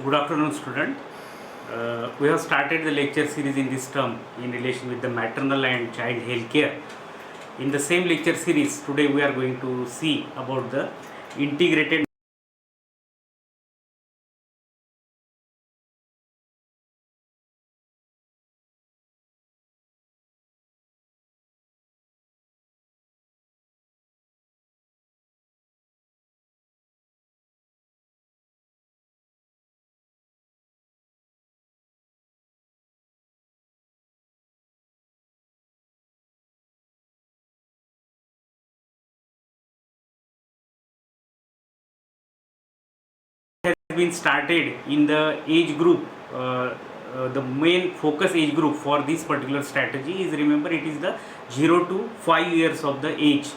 Good afternoon, student. We have started the lecture series in this term in relation with the maternal and child health care. In the same lecture series, today we are going to see about the integrated has been started in the age group. The main focus age group for this particular strategy is, remember, it is the 0 to 5 years of the age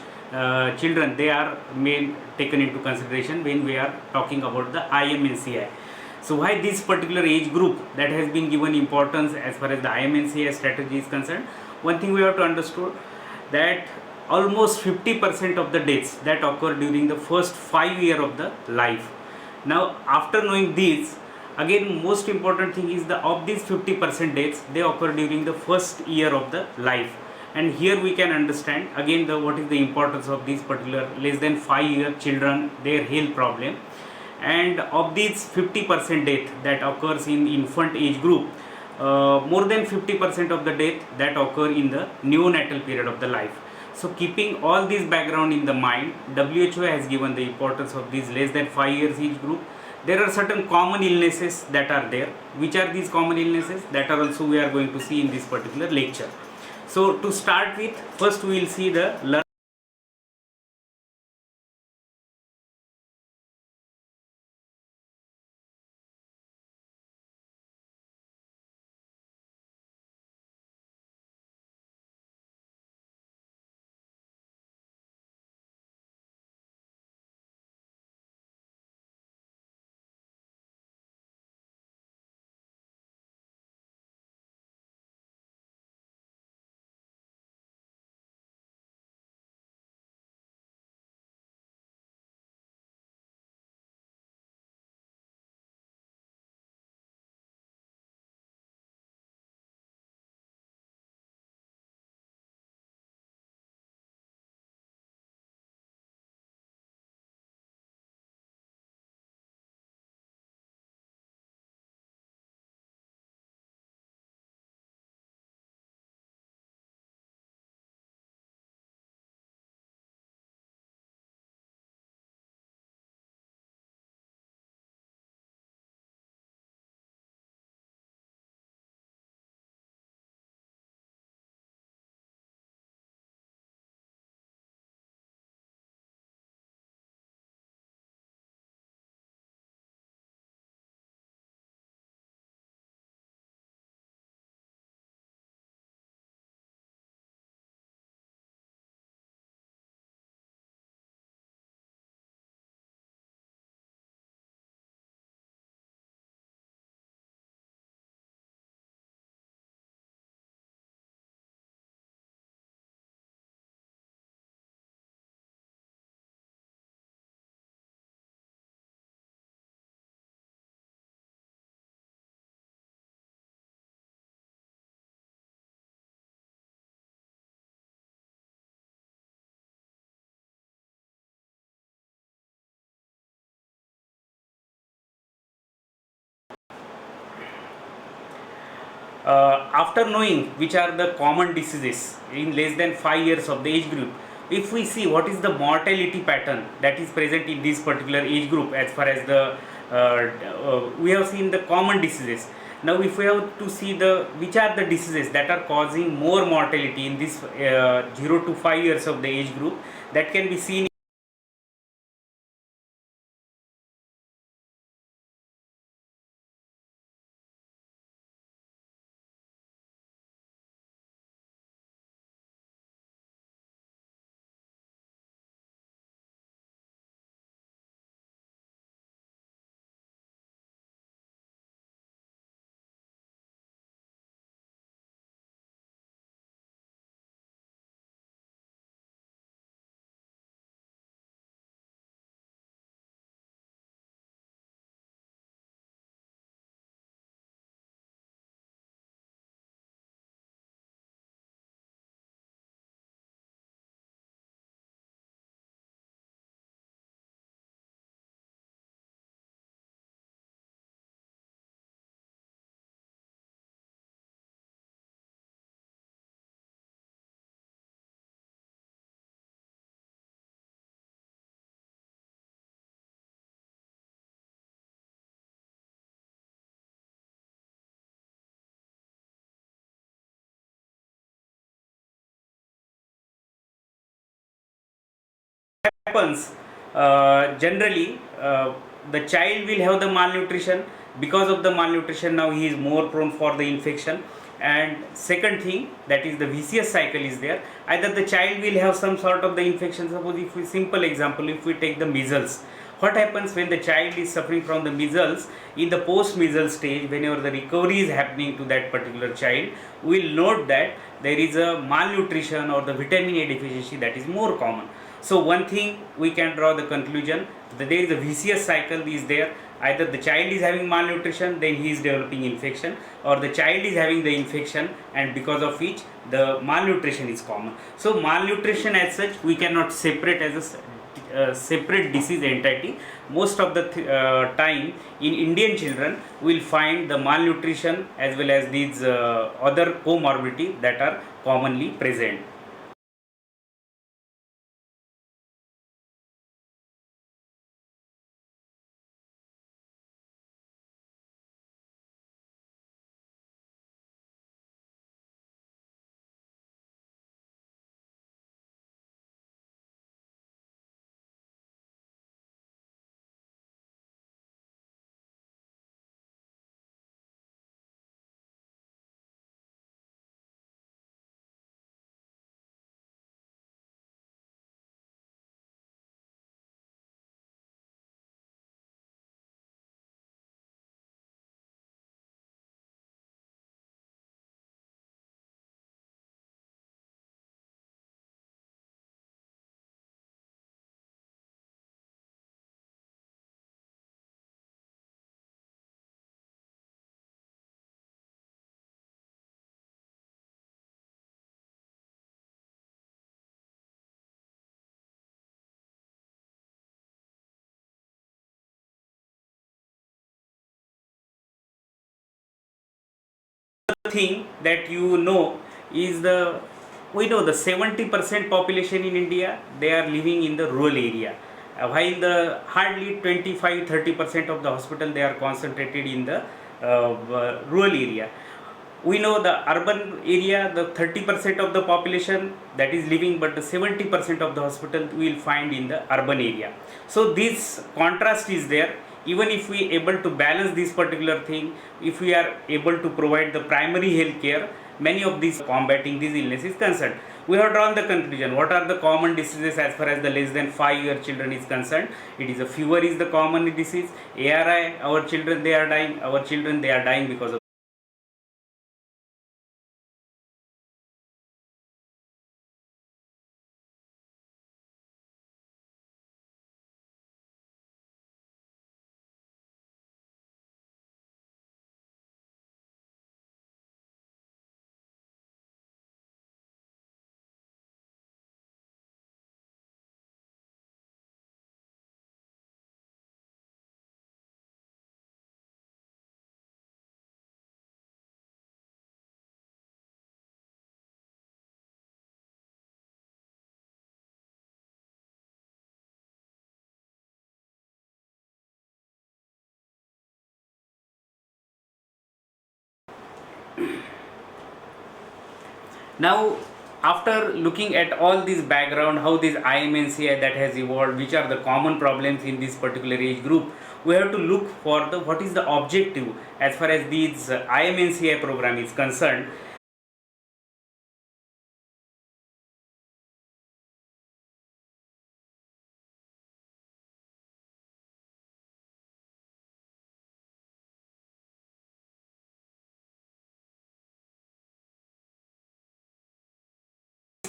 children. They are main taken into consideration when we are talking about the IMNCI. So why this particular age group that has been given importance as far as the IMNCI strategy is concerned? One thing we have to understand that almost 50% of the deaths that occur during the first 5 years of the life. Now, after knowing this, again, most important thing is the of these 50% deaths, they occur during the first year of the life. And here we can understand again what is the importance of these particular less than 5-year children, their health problem. And of these 50% death that occurs in infant age group, more than 50% of the death that occur in the neonatal period of the life. So keeping all this background in the mind, WHO has given the importance of these less than 5 years age group. There are certain common illnesses that are there. Which are these common illnesses? That are also we are going to see in this particular lecture. So to start with, first we will see the after knowing which are the common diseases in less than 5 years of the age group, if we see what is the mortality pattern that is present in this particular age group, as far as the we have seen the common diseases. Now if we have to see the which are the diseases that are causing more mortality in this 0 to 5 years of the age group, that can be seen happens, generally the child will have the malnutrition. Because of the malnutrition, now he is more prone for the infection. And second thing, that is the vicious cycle is there. Either the child will have some sort of the infection. Suppose if we, simple example, if we take the measles, what happens when the child is suffering from the measles? In the post measles stage, whenever the recovery is happening to that particular child, we will note that there is a malnutrition or the vitamin A deficiency that is more common. So one thing we can draw the conclusion that there is a vicious cycle is there. Either the child is having malnutrition, then he is developing infection, or the child is having the infection, and because of which the malnutrition is common. So malnutrition as such we cannot separate as a separate disease entity. Most of the time in Indian children we will find the malnutrition as well as these other comorbidity that are commonly present. Thing that you know is the, we know the 70% population in India, they are living in the rural area, while the hardly 25-30% of the hospital they are concentrated in the rural area. We know the urban area, the 30% of the population that is living, but the 70% of the hospital we will find in the urban area. So this contrast is there. Even if we able to balance this particular thing, if we are able to provide the primary health care, many of these combating these illnesses is concerned. We have drawn the conclusion. What are the common diseases as far as the less than 5-year children is concerned? It is a fever is the common disease. ARI, our children they are dying. Our children they are dying because of now. After looking at all this background, how this IMNCI that has evolved, which are the common problems in this particular age group, we have to look for the what is the objective as far as this IMNCI program is concerned.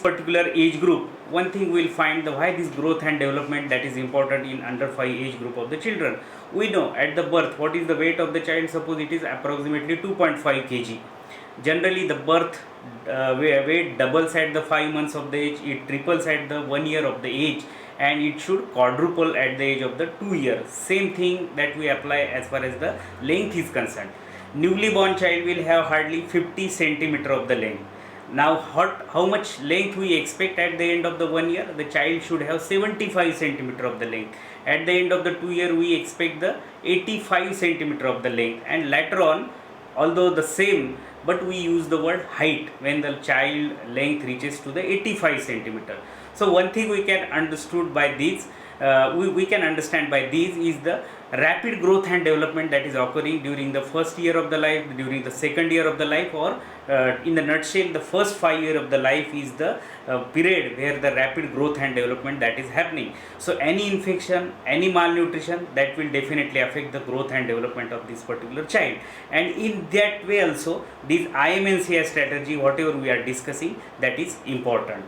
Particular age group, one thing we will find the why this growth and development that is important in under 5 age group of the children. We know at the birth what is the weight of the child. Suppose it is approximately 2.5 kg. Generally the birth weight doubles at the 5 months of the age, it triples at the 1 year of the age, and it should quadruple at the age of the 2 years. Same thing that we apply as far as the length is concerned. Newly born child will have hardly 50 centimeter of the length. Now how much length we expect at the end of the 1 year? The child should have 75 centimeter of the length. At the end of the 2 year we expect the 85 centimeter of the length, and later on, although the same, but we use the word height when the child length reaches to the 85 centimeter. So one thing we can understood by this, we can understand by these is the rapid growth and development that is occurring during the first year of the life, during the second year of the life, or in the nutshell, the first 5 years of the life is the period where the rapid growth and development that is happening. So any infection, any malnutrition, that will definitely affect the growth and development of this particular child. And in that way also, this IMNCI strategy, whatever we are discussing, that is important.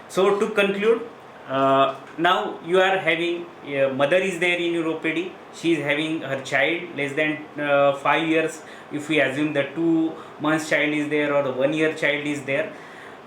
So to conclude, now you are having mother is there in your OPD. She is having her child less than 5 years. If we assume the 2 months child is there or the 1 year child is there,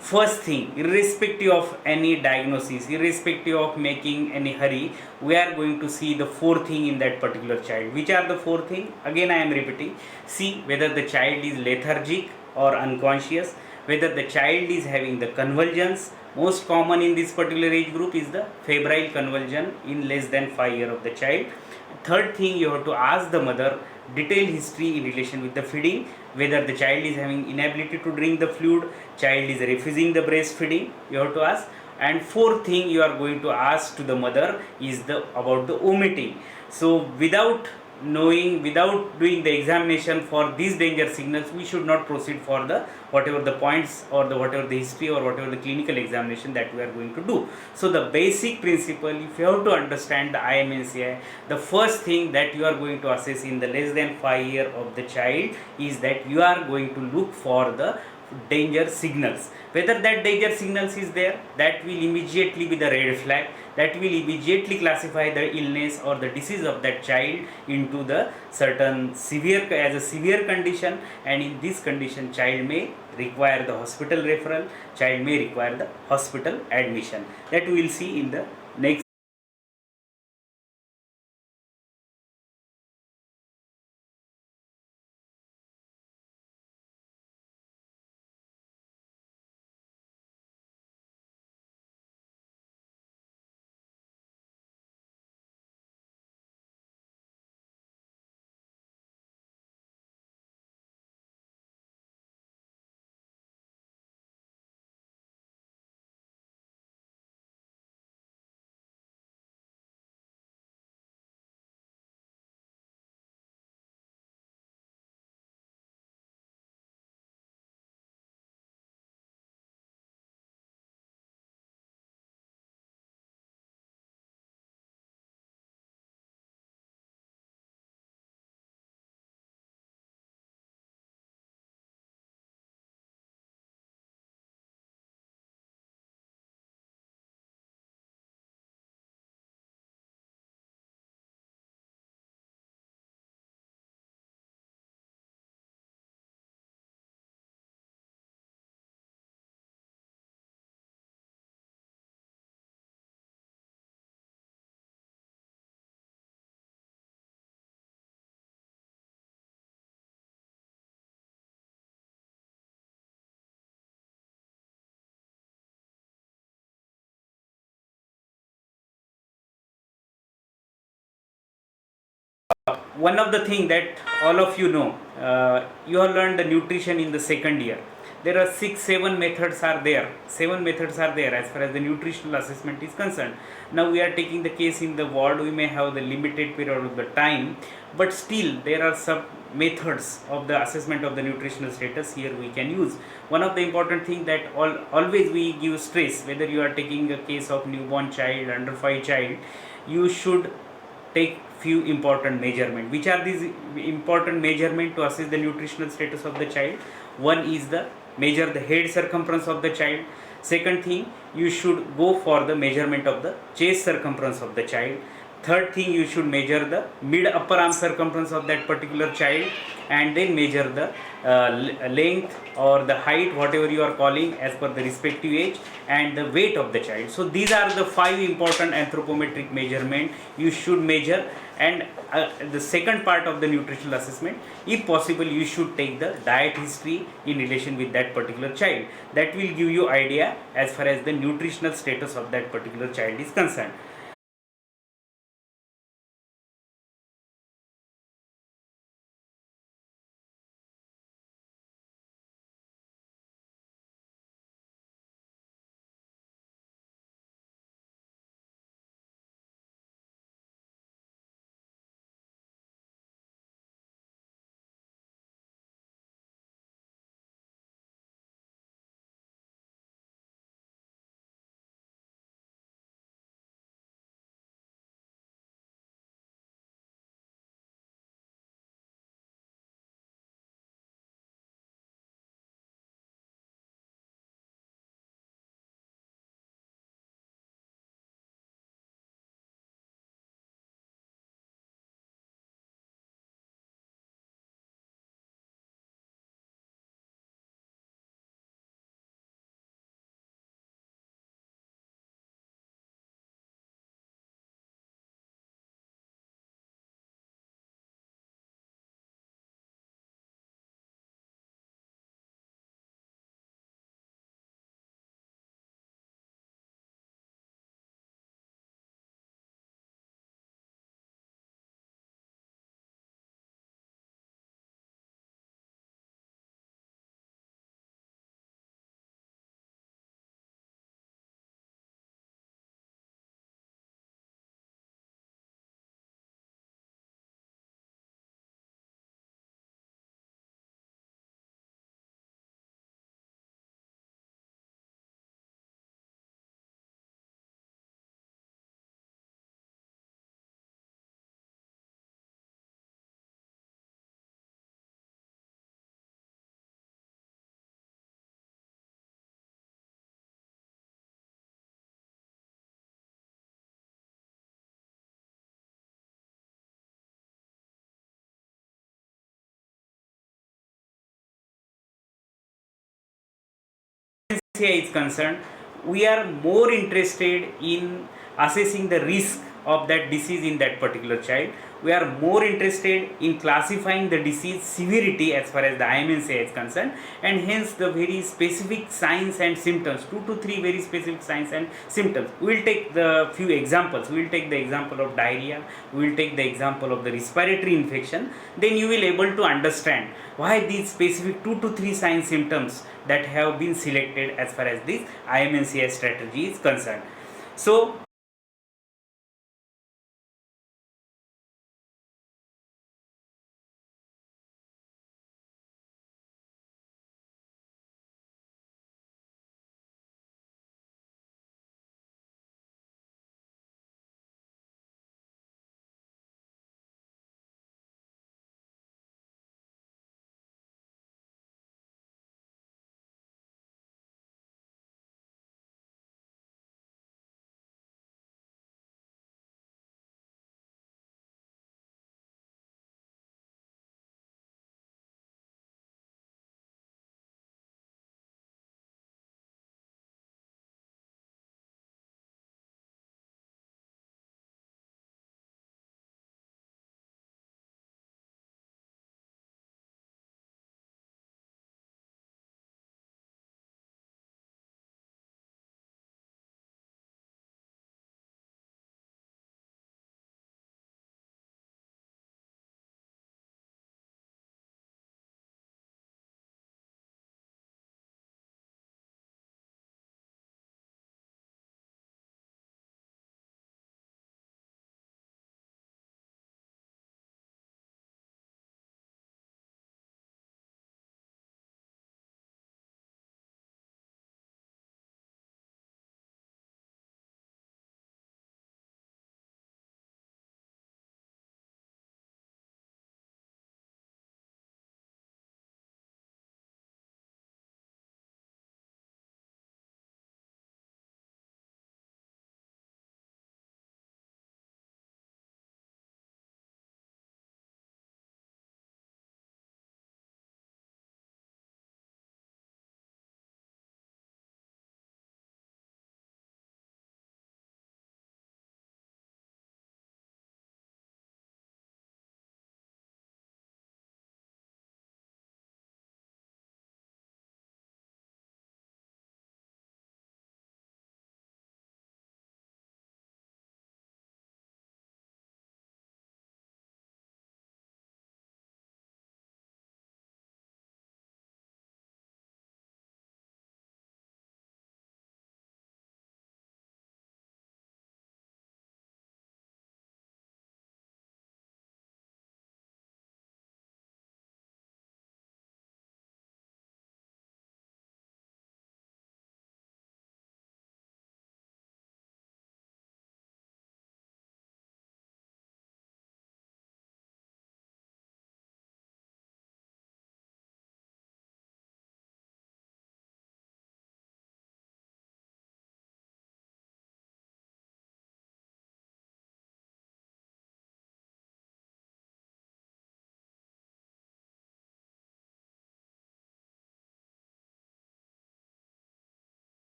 first thing, irrespective of any diagnosis, irrespective of making any hurry, we are going to see the four thing in that particular child. Which are the four thing? Again I am repeating. See whether the child is lethargic or unconscious, whether the child is having the convulsions. Most common in this particular age group is the febrile convulsion in less than 5 year of the child. Third thing, you have to ask the mother detailed history in relation with the feeding, whether the child is having inability to drink the fluid, child is refusing the breastfeeding, you have to ask. And fourth thing you are going to ask to the mother is the about the vomiting. So without knowing, without doing the examination for these danger signals, we should not proceed for the whatever the points or the whatever the history or whatever the clinical examination that we are going to do. So the basic principle, if you have to understand the IMNCI, the first thing that you are going to assess in the less than 5 year of the child is that you are going to look for the danger signals. Whether that danger signals is there, that will immediately be the red flag, that will immediately classify the illness or the disease of that child into the certain severe as a severe condition, and in this condition child may require the hospital referral, child may require the hospital admission. That we will see in the next. One of the thing that all of you know, you have learned the nutrition in the second year. There are 6 7 methods are there, 7 methods are there as far as the nutritional assessment is concerned. Now we are taking the case in the ward, we may have the limited period of the time, but still there are some methods of the assessment of the nutritional status here we can use. One of the important thing that always we give stress, whether you are taking a case of newborn child, under 5 child, you should take few important measurement. Which are these important measurement to assess the nutritional status of the child? One is the measure the head circumference of the child. Second thing, you should go for the measurement of the chest circumference of the child. Third thing, you should measure the mid upper arm circumference of that particular child, and then measure the length or the height, whatever you are calling as per the respective age, and the weight of the child. So these are the 5 important anthropometric measurement you should measure. And the second part of the nutritional assessment, if possible, you should take the diet history in relation with that particular child. That will give you idea as far as the nutritional status of that particular child is concerned. IMNCI is concerned, we are more interested in assessing the risk of that disease in that particular child. We are more interested in classifying the disease severity as far as the IMNCI is concerned, and hence the very specific signs and symptoms, 2 to 3 very specific signs and symptoms. We will take the few examples. We will take the example of diarrhea, we will take the example of the respiratory infection. Then you will able to understand why these specific 2 to 3 sign symptoms that have been selected as far as this IMNCI strategy is concerned. So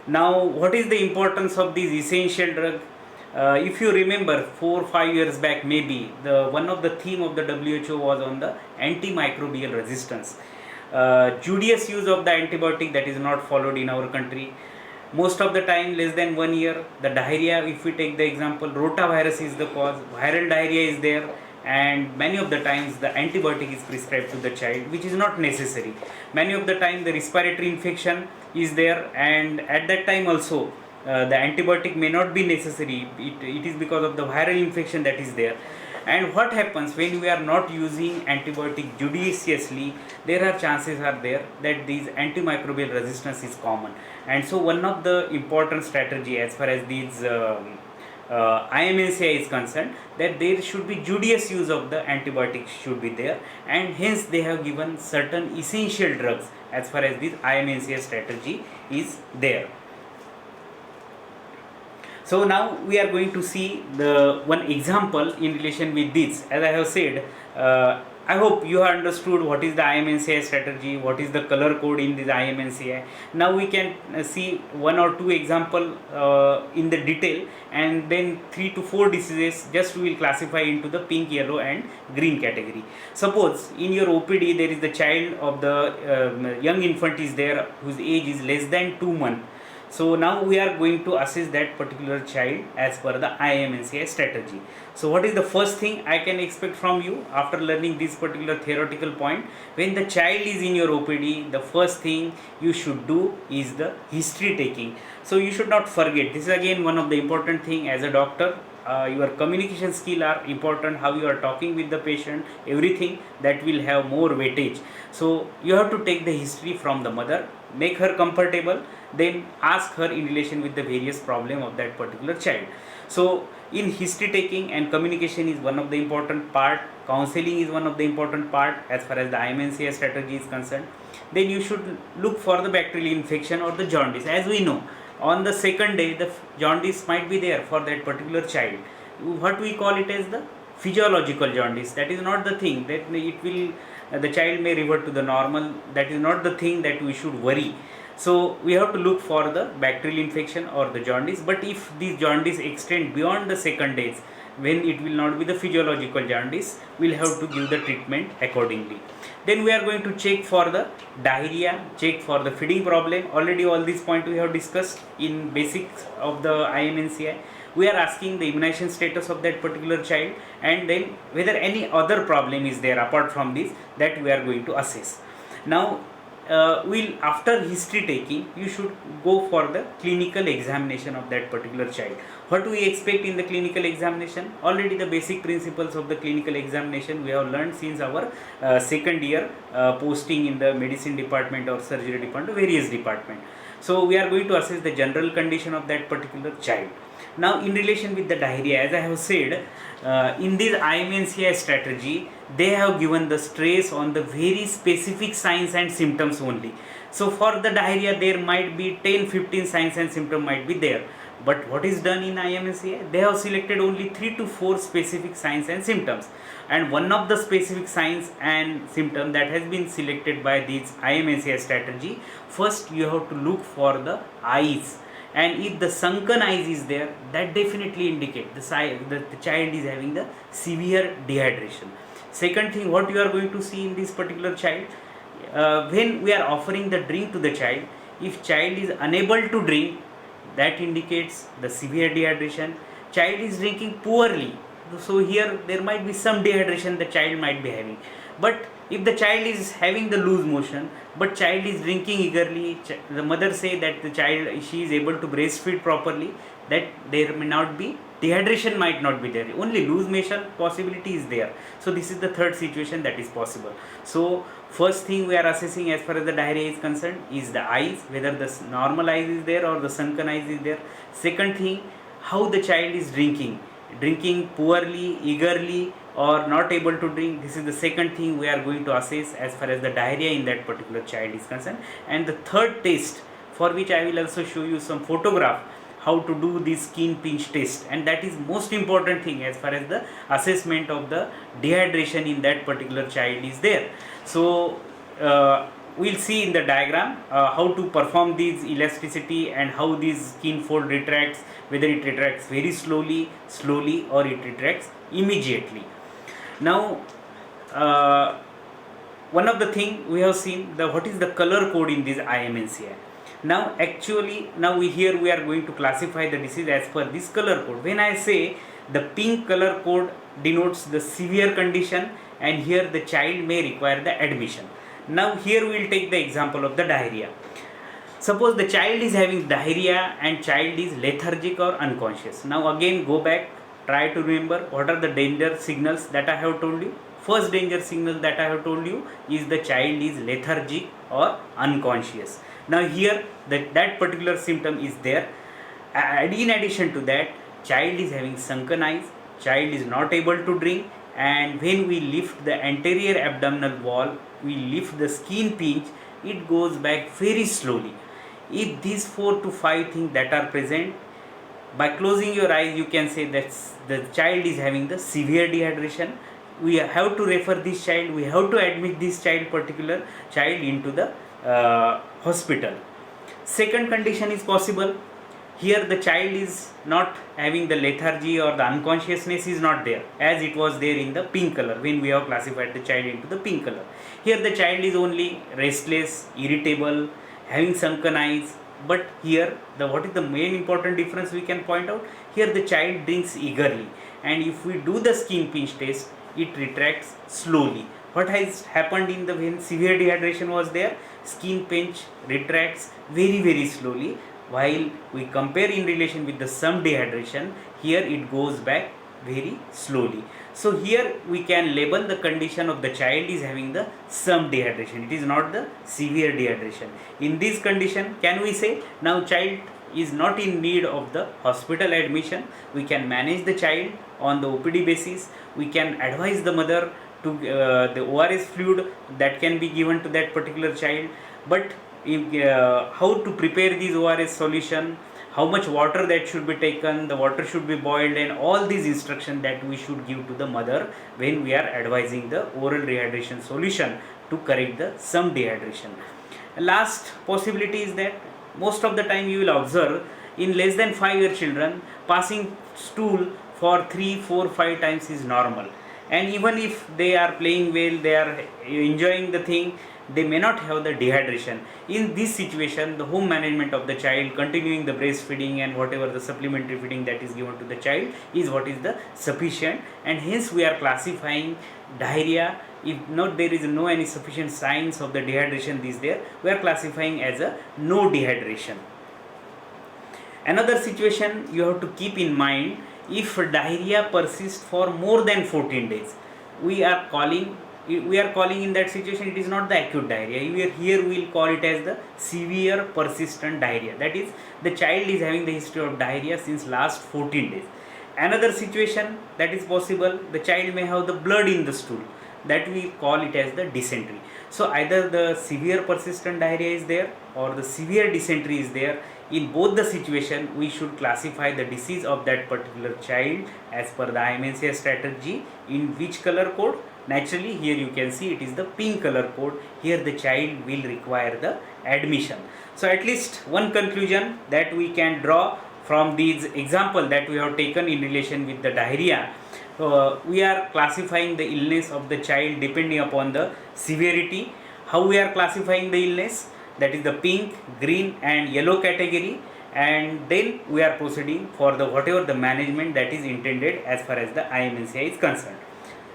now, what is the importance of these essential drug? If you remember, 4 5 years back, maybe the one of the theme of the WHO was on the antimicrobial resistance. Judicious use of the antibiotic that is not followed in our country. Most of the time, less than 1 year, the diarrhea. If we take the example, rotavirus is the cause. Viral diarrhea is there, and many of the times the antibiotic is prescribed to the child, which is not necessary. Many of the time, the respiratory infection, is there, and at that time also the antibiotic may not be necessary. It is because of the viral infection that is there. And what happens when we are not using antibiotic judiciously, there are chances are there that these antimicrobial resistance is common. And so one of the important strategy as far as these IMNCI is concerned, that there should be judicious use of the antibiotics should be there, and hence they have given certain essential drugs as far as this IMNCI strategy is there. So now we are going to see the one example in relation with this. As I have said, I hope you have understood what is the IMNCI strategy, what is the color code in this IMNCI. Now we can see one or two example in the detail, and then 3 to 4 diseases just we will classify into the pink, yellow and green category. Suppose in your OPD there is the child of the young infant is there whose age is less than 2 months. So now we are going to assess that particular child as per the IMNCI strategy. So what is the first thing I can expect from you after learning this particular theoretical point? When the child is in your OPD, the first thing you should do is the history taking. So you should not forget, this is again one of the important thing as a doctor. Your communication skill are important, how you are talking with the patient, everything that will have more weightage. So you have to take the history from the mother, make her comfortable, then ask her in relation with the various problem of that particular child. So in history taking and communication is one of the important part, counseling is one of the important part as far as the IMNCI strategy is concerned. Then you should look for the bacterial infection or the jaundice. As we know, on the second day the jaundice might be there for that particular child. What we call it as the physiological jaundice. That is not the thing that it will the child may revert to the normal. That is not the thing that we should worry. So we have to look for the bacterial infection or the jaundice. But if these jaundice extend beyond the second days, when it will not be the physiological jaundice, we will have to give the treatment accordingly. Then we are going to check for the diarrhea, check for the feeding problem. Already all these points we have discussed in basics of the IMNCI. We are asking the immunization status of that particular child, and then whether any other problem is there apart from this, that we are going to assess. Now after history taking, you should go for the clinical examination of that particular child. What we expect in the clinical examination? Already the basic principles of the clinical examination we have learned since our second year posting in the medicine department or surgery department, various department. So we are going to assess the general condition of that particular child. Now in relation with the diarrhea, as I have said, in this IMNCI strategy, they have given the stress on the very specific signs and symptoms only. So for the diarrhea there might be 10-15 signs and symptoms might be there. But what is done in IMNCI? They have selected only 3 to 4 specific signs and symptoms. And one of the specific signs and symptoms that has been selected by this IMNCI strategy, first you have to look for the eyes. And if the sunken eyes is there, that definitely indicate the child is having the severe dehydration. Second thing, what you are going to see in this particular child, when we are offering the drink to the child, if child is unable to drink, that indicates the severe dehydration. Child is drinking poorly, so here there might be some dehydration the child might be having. But if the child is having the loose motion, but child is drinking eagerly, the mother say that the child, she is able to breastfeed properly, that there may not be dehydration, might not be there, only loose motion possibility is there. So this is the third situation that is possible. So first thing we are assessing as far as the diarrhea is concerned is the eyes, whether the normal eyes is there or the sunken eyes is there. Second thing, how the child is drinking poorly, eagerly, or not able to drink. This is the second thing we are going to assess as far as the diarrhea in that particular child is concerned. And the third test, for which I will also show you some photograph, how to do this skin pinch test, and that is most important thing as far as the assessment of the dehydration in that particular child is there. So we'll see in the diagram how to perform these elasticity and how this skin fold retracts, whether it retracts very slowly or it retracts immediately. Now one of the thing we have seen, the what is the color code in this IMNCI. Now actually we are going to classify the disease as per this color code. When I say the pink color code denotes the severe condition, and here the child may require the admission. Now here we will take the example of the diarrhea. Suppose the child is having diarrhea and child is lethargic or unconscious. Now again go back, try to remember what are the danger signals that I have told you. First danger signal that I have told you is the child is lethargic or unconscious. Now here that particular symptom is there. In addition to that, child is having sunken eyes, child is not able to drink, and when we lift the anterior abdominal wall, we lift the skin pinch, it goes back very slowly. If these 4 to 5 things that are present, by closing your eyes you can say that the child is having the severe dehydration. We have to refer this child, we have to admit this particular child into the hospital. Second condition is possible. Here the child is not having the lethargy or the unconsciousness is not there, as it was there in the pink color when we have classified the child into the pink color. Here the child is only restless, irritable, having sunken eyes. But here what is the main important difference we can point out? Here the child drinks eagerly, and if we do the skin pinch test, it retracts slowly. What has happened in the when severe dehydration was there? Skin pinch retracts very slowly, while we compare in relation with the some dehydration, here it goes back very slowly. So here we can label the condition of the child is having the some dehydration. It is not the severe dehydration. In this condition, can we say now child is not in need of the hospital admission? We can manage the child on the OPD basis. We can advise the mother to the ORS fluid that can be given to that particular child. But how to prepare this ORS solution, how much water that should be taken, the water should be boiled, and all these instructions that we should give to the mother when we are advising the oral rehydration solution to correct the some dehydration. Last possibility is that most of the time you will observe in less than 5-year children, passing stool for 3, 4, 5 times is normal, and even if they are playing well, they are enjoying the thing, they may not have the dehydration. In this situation, the home management of the child, continuing the breastfeeding and whatever the supplementary feeding that is given to the child is what is the sufficient, and hence we are classifying diarrhea. If not there is no any sufficient signs of the dehydration is there, we are classifying as a no dehydration. Another situation you have to keep in mind, if diarrhea persists for more than 14 days, we are calling in that situation, it is not the acute diarrhea. Here we will call it as the severe persistent diarrhea. That is, the child is having the history of diarrhea since last 14 days. Another situation that is possible, the child may have the blood in the stool, that we call it as the dysentery. So either the severe persistent diarrhea is there or the severe dysentery is there. In both the situation, we should classify the disease of that particular child as per the IMNCI strategy. In which color code? Naturally, here you can see it is the pink color code. Here the child will require the admission. So at least one conclusion that we can draw from these example that we have taken in relation with the diarrhea, we are classifying the illness of the child depending upon the severity. How we are classifying the illness? That is the pink, green and yellow category, and then we are proceeding for the whatever the management that is intended as far as the IMNCI is concerned.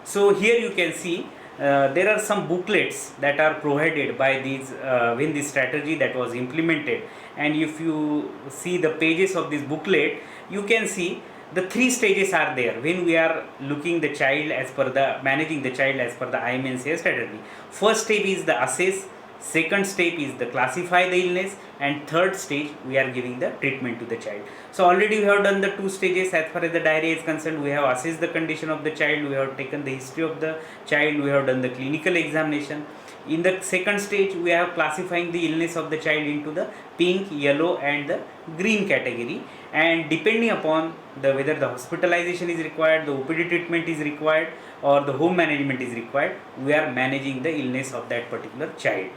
So here you can see there are some booklets that are provided by these when this strategy that was implemented, and if you see the pages of this booklet, you can see the 3 stages are there when we are looking the child as per the managing the child as per the IMNCI strategy. First step is the assess, second step is the classify the illness, and third stage we are giving the treatment to the child. So already we have done the 2 stages as far as the diarrhea is concerned. We have assessed the condition of the child, we have taken the history of the child, we have done the clinical examination. In the second stage, we are classifying the illness of the child into the pink, yellow and the green category, and depending upon the whether the hospitalization is required, the OPD treatment is required or the home management is required, we are managing the illness of that particular child.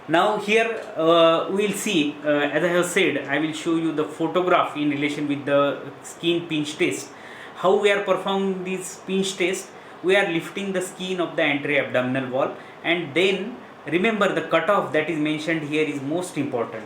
Now here we will see, as I have said, I will show you the photograph in relation with the skin pinch test. How we are performing this pinch test? We are lifting the skin of the anterior abdominal wall, and then remember the cutoff that is mentioned here is most important.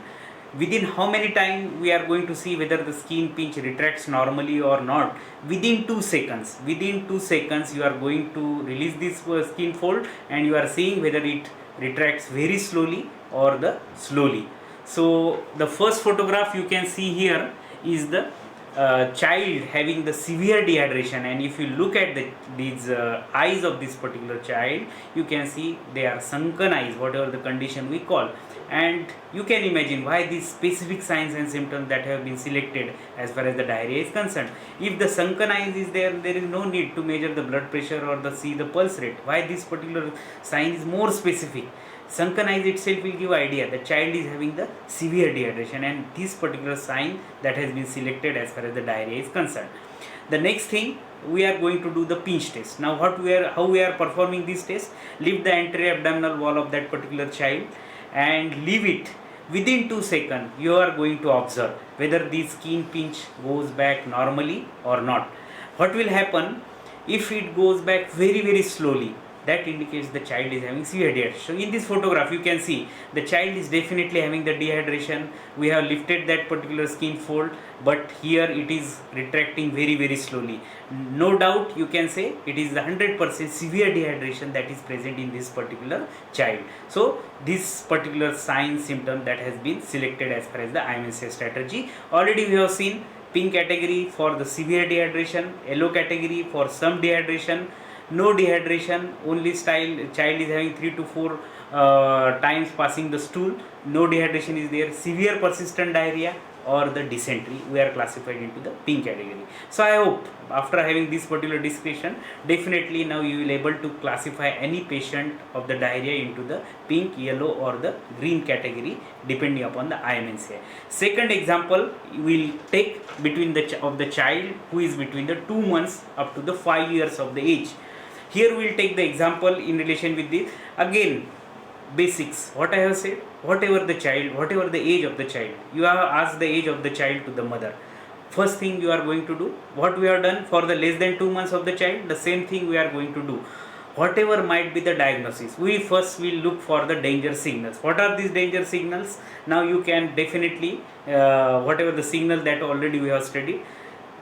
Within how many time we are going to see whether the skin pinch retracts normally or not? Within 2 seconds. Within 2 seconds you are going to release this skin fold and you are seeing whether it retracts very slowly or the slowly. So the first photograph you can see here is the child having the severe dehydration, and if you look at these eyes of this particular child, you can see they are sunken eyes, whatever the condition we call, and you can imagine why these specific signs and symptoms that have been selected as far as the diarrhea is concerned. If the sunken eyes is there, there is no need to measure the blood pressure or see the pulse rate. Why this particular sign is more specific? Sunken eyes itself will give idea the child is having the severe dehydration, and this particular sign that has been selected as far as the diarrhea is concerned. The next thing, we are going to do the pinch test. Now how we are performing this test? Lift the anterior abdominal wall of that particular child and leave it. Within 2 seconds you are going to observe whether the skin pinch goes back normally or not. What will happen if it goes back very slowly? That indicates the child is having severe dehydration. So in this photograph you can see the child is definitely having the dehydration. We have lifted that particular skin fold, but here it is retracting very slowly. No doubt you can say it is the 100% severe dehydration that is present in this particular child. So this particular sign symptom that has been selected as far as the IMNCI strategy. Already we have seen pink category for the severe dehydration, yellow category for some dehydration, no dehydration, only child is having 3 to 4 times passing the stool, no dehydration is there, severe persistent diarrhea or the dysentery, we are classified into the pink category. So I hope after having this particular discussion, definitely now you will able to classify any patient of the diarrhea into the pink, yellow or the green category depending upon the IMNCI. Second example we will take between the child who is between the 2 months up to the 5 years of the age. Here we will take the example in relation with the, again, basics. What I have said, whatever the child, whatever the age of the child, you have asked the age of the child to the mother. First thing you are going to do, what we have done for the less than 2 months of the child, the same thing we are going to do. Whatever might be the diagnosis, we first will look for the danger signals. What are these danger signals? Now you can definitely, whatever the signal that already we have studied,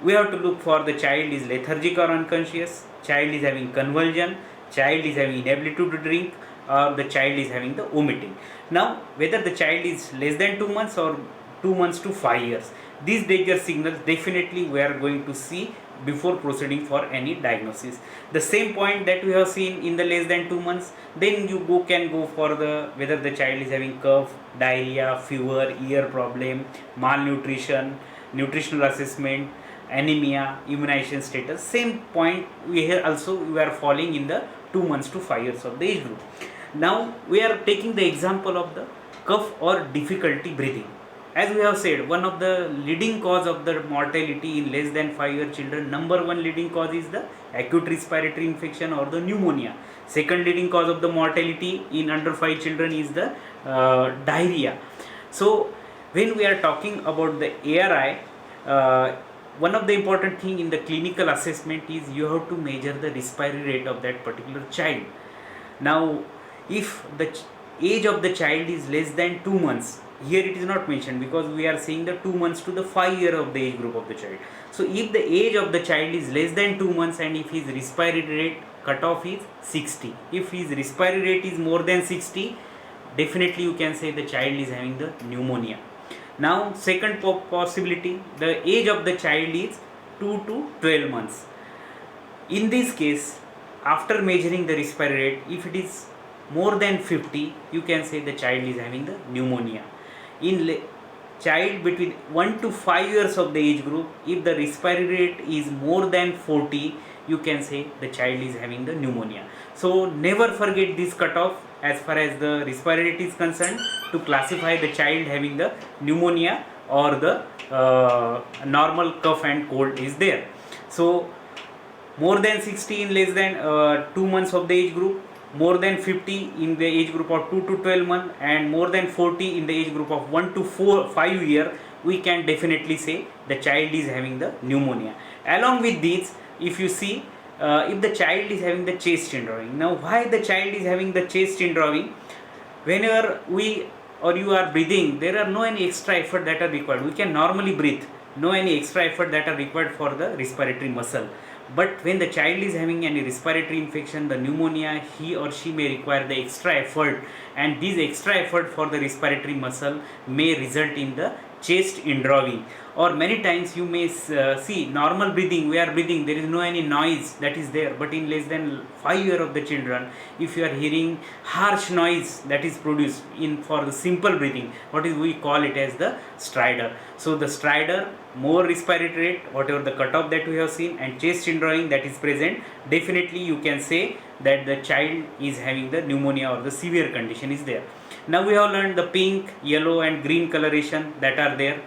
we have to look for the child is lethargic or unconscious, child is having convulsion, child is having inability to drink, or the child is having the vomiting. Now whether the child is less than 2 months or 2 months to 5 years, these danger signals definitely we are going to see before proceeding for any diagnosis. The same point that we have seen in the less than 2 months, then you can go for the whether the child is having cough, diarrhea, fever, ear problem, malnutrition, nutritional assessment, anemia, immunization status. Same point we here also we are falling in the 2 months to 5 years of the age group. Now we are taking the example of the cough or difficulty breathing. As we have said, one of the leading cause of the mortality in less than 5-year children, number one leading cause is the acute respiratory infection or the pneumonia. Second leading cause of the mortality in under 5 children is the diarrhea. So when we are talking about the ARI, one of the important thing in the clinical assessment is you have to measure the respiratory rate of that particular child. Now if the age of the child is less than 2 months, here it is not mentioned because we are saying the 2 months to the 5 year of the age group of the child. So if the age of the child is less than 2 months and if his respiratory rate cutoff is 60, if his respiratory rate is more than 60, definitely you can say the child is having the pneumonia. Now second possibility, the age of the child is 2 to 12 months. In this case, after measuring the respiratory rate, if it is more than 50, you can say the child is having the pneumonia. In child between 1 to 5 years of the age group, if the respiratory rate is more than 40, you can say the child is having the pneumonia. So never forget this cutoff as far as the respiratory rate is concerned to classify the child having the pneumonia or the normal cough and cold is there. So more than 60 in less than 2 months of the age group, more than 50 in the age group of 2 to 12 months, and more than 40 in the age group of 1 to 5 year, we can definitely say the child is having the pneumonia. Along with these, if you see, if the child is having the chest indrawing. Now why the child is having the chest indrawing? Whenever we or you are breathing, there are no any extra effort that are required. We can normally breathe, no any extra effort that are required for the respiratory muscle. But when the child is having any respiratory infection, the pneumonia, he or she may require the extra effort, and this extra effort for the respiratory muscle may result in the chest indrawing. Or many times you may see normal breathing, we are breathing, there is no any noise that is there, but in less than 5 years of the children, if you are hearing harsh noise that is produced in for the simple breathing, what is we call it as the stridor. So the stridor, more respiratory rate, whatever the cutoff that we have seen, and chest indrawing that is present, definitely you can say that the child is having the pneumonia or the severe condition is there. Now we have learned the pink, yellow and green coloration that are there.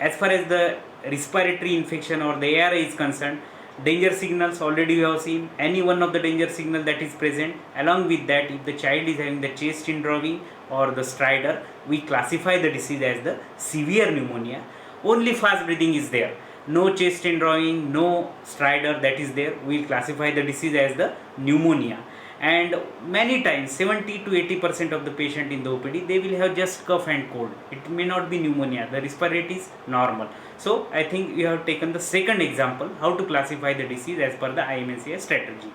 As far as the respiratory infection or the ARI is concerned, danger signals already we have seen, any one of the danger signal that is present. Along with that, if the child is having the chest indrawing or the stridor, we classify the disease as the severe pneumonia. Only fast breathing is there, no chest indrawing, no stridor that is there, we will classify the disease as the pneumonia. And many times 70 to 80% of the patient in the OPD, they will have just cough and cold, it may not be pneumonia, the respiratory is normal. So I think we have taken the second example, how to classify the disease as per the IMNCI strategy.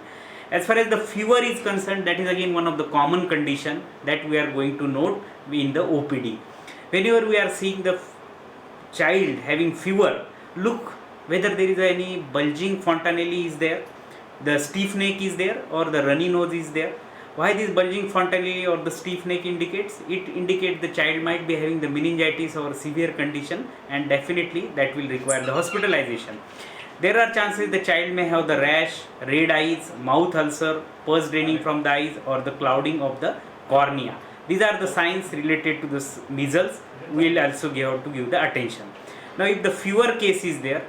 As far as the fever is concerned, that is again one of the common condition that we are going to note in the OPD. Whenever we are seeing the child having fever, look whether there is any bulging fontanelle is there, the stiff neck is there, or the runny nose is there. Why this bulging fontanelle or the stiff neck indicates? It indicates the child might be having the meningitis or severe condition, and definitely that will require the hospitalization. There are chances the child may have the rash, red eyes, mouth ulcer, pus draining from the eyes, or the clouding of the cornea. These are the signs related to the measles. We will also have to give the attention. Now if the fever case is there,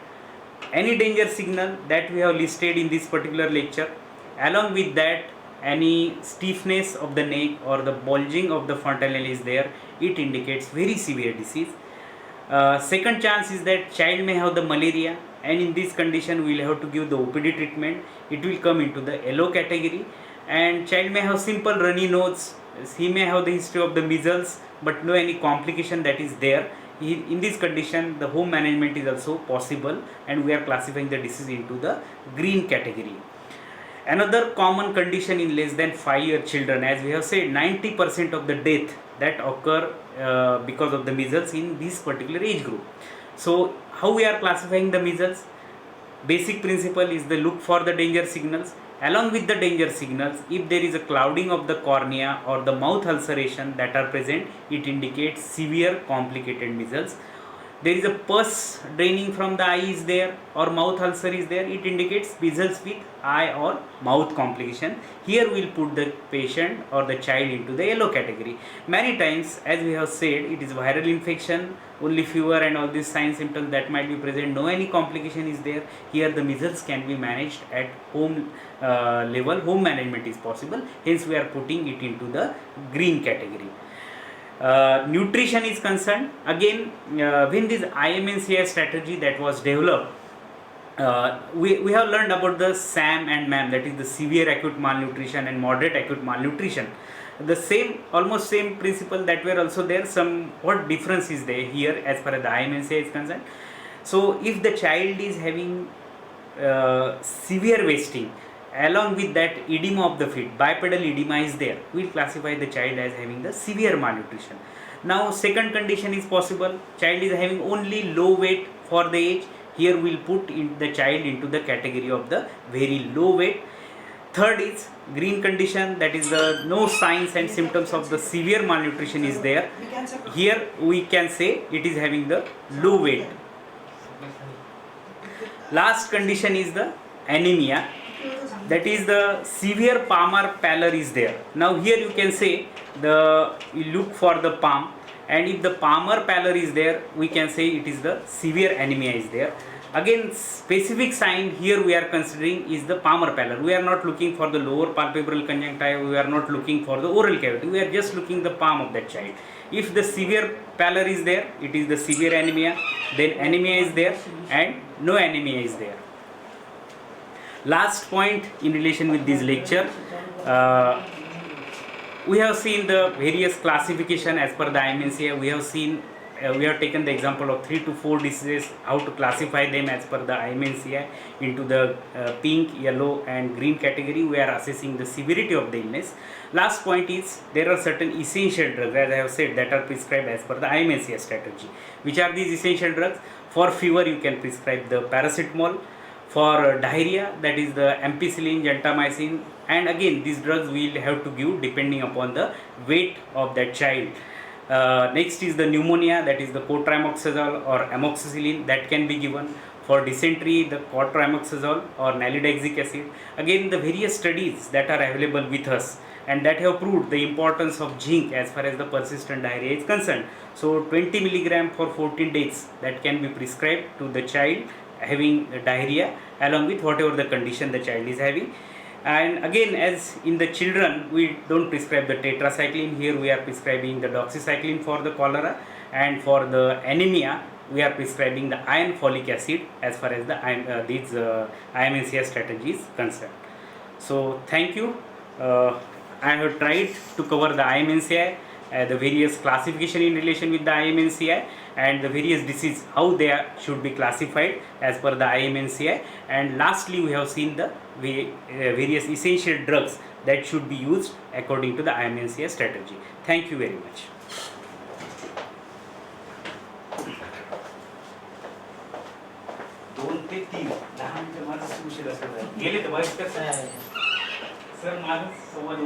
any danger signal that we have listed in this particular lecture, along with that any stiffness of the neck or the bulging of the fontanelle is there, it indicates very severe disease. Second chance is that child may have the malaria, and in this condition we will have to give the OPD treatment. It will come into the yellow category. And child may have simple runny nose, he may have the history of the measles but no any complication that is there. In this condition, the home management is also possible, and we are classifying the disease into the green category. Another common condition in less than 5-year children, as we have said, 90% of the death that occur because of the measles in this particular age group. So how we are classifying the measles? Basic principle is the look for the danger signals. Along with the danger signals, if there is a clouding of the cornea or the mouth ulceration that are present, it indicates severe complicated measles. There is a pus draining from the eye is there, or mouth ulcer is there, it indicates measles with eye or mouth complication. Here we will put the patient or the child into the yellow category. Many times, as we have said, it is viral infection, only fever and all these signs symptoms that might be present, no any complication is there. Here the measles can be managed at home level, home management is possible, hence we are putting it into the green category. Nutrition is concerned, again when this IMNCI strategy that was developed, we have learned about the SAM and MAM, that is the severe acute malnutrition and moderate acute malnutrition. The same, almost same principle that were also there, some what difference is there here as far as the IMNCI is concerned. So if the child is having severe wasting, along with that edema of the feet, bipedal edema is there, we will classify the child as having the severe malnutrition. Now second condition is possible, child is having only low weight for the age, here we will put in the child into the category of the very low weight. Third is green condition, that is the no signs and symptoms of the severe malnutrition is there, here we can say it is having the low weight. Last condition is the anemia, that is the severe palmar pallor is there. Now here you can say you look for the palm, and if the palmar pallor is there, we can say it is the severe anemia is there. Again, specific sign here we are considering is the palmar pallor. We are not looking for the lower palpebral conjunctiva, we are not looking for the oral cavity, we are just looking the palm of that child. If the severe pallor is there, it is the severe anemia, then anemia is there, and no anemia is there. Last point in relation with this lecture, we have seen the various classification as per the IMNCI. We have seen we have taken the example of 3 to 4 diseases, how to classify them as per the IMNCI into the pink, yellow and green category. We are assessing the severity of the illness. Last point is there are certain essential drugs, as I have said, that are prescribed as per the IMNCI strategy. Which are these essential drugs? For fever you can prescribe the paracetamol. For diarrhea, that is the ampicillin, gentamicin, and again these drugs we will have to give depending upon the weight of that child. Next is the pneumonia, that is the cotrimoxazole or amoxicillin, that can be given. For dysentery, the cotrimoxazole or nalidixic acid. Again, the various studies that are available with us and that have proved the importance of zinc as far as the persistent diarrhea is concerned. So 20 milligram for 14 days, that can be prescribed to the child having diarrhea along with whatever the condition the child is having. And again, as in the children, we don't prescribe the tetracycline. Here we are prescribing the doxycycline for the cholera, and for the anemia we are prescribing the iron folic acid as far as the IMNCI strategy is concerned. So thank you. I have tried to cover the IMNCI, the various classification in relation with the IMNCI, and the various diseases, how they should be classified as per the IMNCI. And lastly, we have seen the various essential drugs that should be used according to the IMNCI strategy. Thank you very much. दोन ते तीन 10 मिनिटं माझं उशीर असेल गेले तर sir माझं संवाद